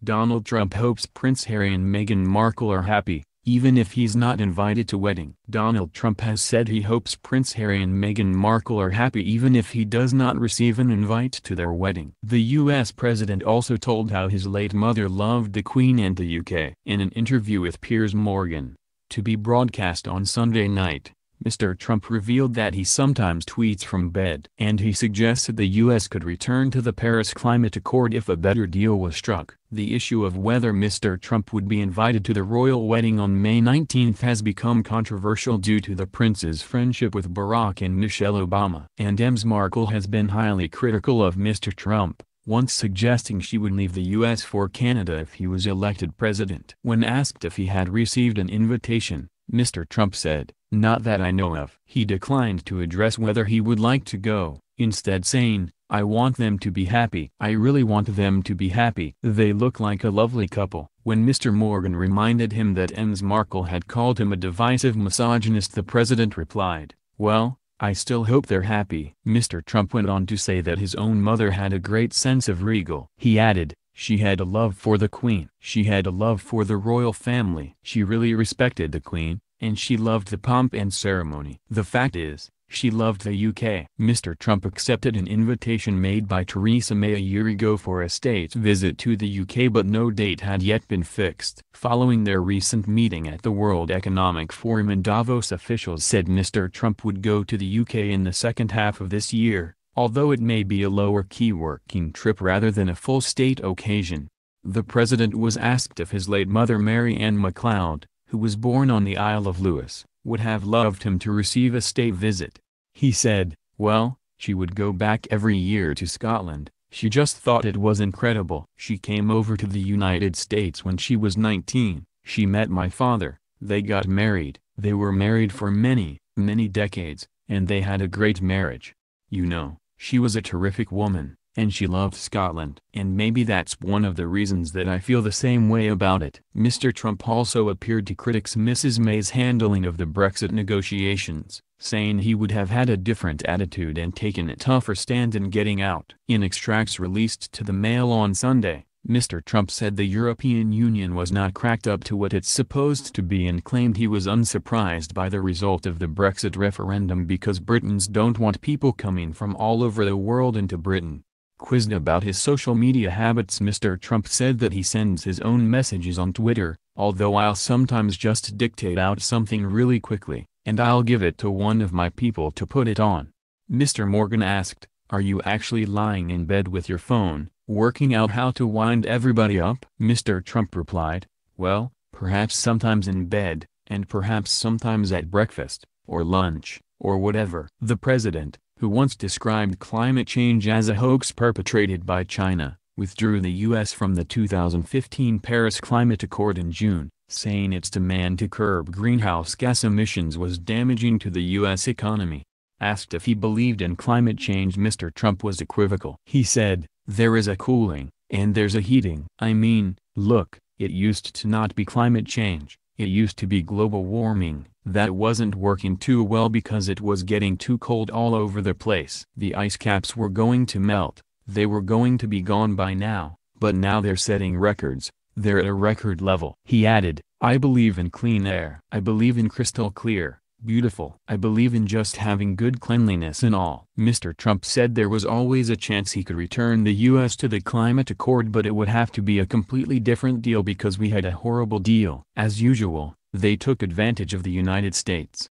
Donald Trump hopes Prince Harry and Meghan Markle are happy, even if he's not invited to wedding. Donald Trump has said he hopes Prince Harry and Meghan Markle are happy even if he does not receive an invite to their wedding. The U.S. president also told how his late mother loved the Queen and the UK. In an interview with Piers Morgan, to be broadcast on Sunday night, Mr. Trump revealed that he sometimes tweets from bed. And he suggested the U.S. could return to the Paris Climate Accord if a better deal was struck. The issue of whether Mr. Trump would be invited to the royal wedding on May 19 has become controversial due to the prince's friendship with Barack and Michelle Obama. And Ms. Markle has been highly critical of Mr. Trump, once suggesting she would leave the U.S. for Canada if he was elected president. When asked if he had received an invitation, Mr. Trump said, "Not that I know of." He declined to address whether he would like to go, instead saying, "I want them to be happy. I really want them to be happy. They look like a lovely couple." When Mr. Morgan reminded him that Ms. Markle had called him a divisive misogynist, the president replied, "Well, I still hope they're happy." Mr. Trump went on to say that his own mother had a great sense of regal. He added, "She had a love for the Queen. She had a love for the royal family. She really respected the Queen, and she loved the pomp and ceremony. The fact is, she loved the UK." Mr. Trump accepted an invitation made by Theresa May a year ago for a state visit to the UK, but no date had yet been fixed. Following their recent meeting at the World Economic Forum in Davos, officials said Mr. Trump would go to the UK in the second half of this year, although it may be a lower-key working trip rather than a full state occasion. The president was asked if his late mother Mary Ann MacLeod, who was born on the Isle of Lewis, would have loved him to receive a state visit. He said, "Well, she would go back every year to Scotland. She just thought it was incredible. She came over to the United States when she was 19. She met my father, they got married, they were married for many, many decades, and they had a great marriage. You know, she was a terrific woman, and she loved Scotland. And maybe that's one of the reasons that I feel the same way about it." Mr. Trump also appeared to criticize Mrs. May's handling of the Brexit negotiations, saying he would have had a different attitude and taken a tougher stand in getting out. In extracts released to the Mail on Sunday, Mr. Trump said the European Union was not cracked up to what it's supposed to be and claimed he was unsurprised by the result of the Brexit referendum because Britons don't want people coming from all over the world into Britain. Quizzed about his social media habits, Mr. Trump said that he sends his own messages on Twitter, although I'll sometimes just dictate out something really quickly, and I'll give it to one of my people to put it on. Mr. Morgan asked, "Are you actually lying in bed with your phone, working out how to wind everybody up?" Mr. Trump replied, "Well, perhaps sometimes in bed, and perhaps sometimes at breakfast, or lunch, or whatever." The president, who once described climate change as a hoax perpetrated by China, withdrew the U.S. from the 2015 Paris Climate Accord in June, saying its demand to curb greenhouse gas emissions was damaging to the U.S. economy. Asked if he believed in climate change, Mr. Trump was equivocal. He said, "There is a cooling, and there's a heating. I mean, look, it used to not be climate change, it used to be global warming. That wasn't working too well because it was getting too cold all over the place. The ice caps were going to melt, they were going to be gone by now, but now they're setting records, they're at a record level." He added, "I believe in clean air. I believe in crystal clear, beautiful. I believe in just having good cleanliness and all." Mr. Trump said there was always a chance he could return the U.S. to the climate accord, but it would have to be a completely different deal because we had a horrible deal. As usual, they took advantage of the United States.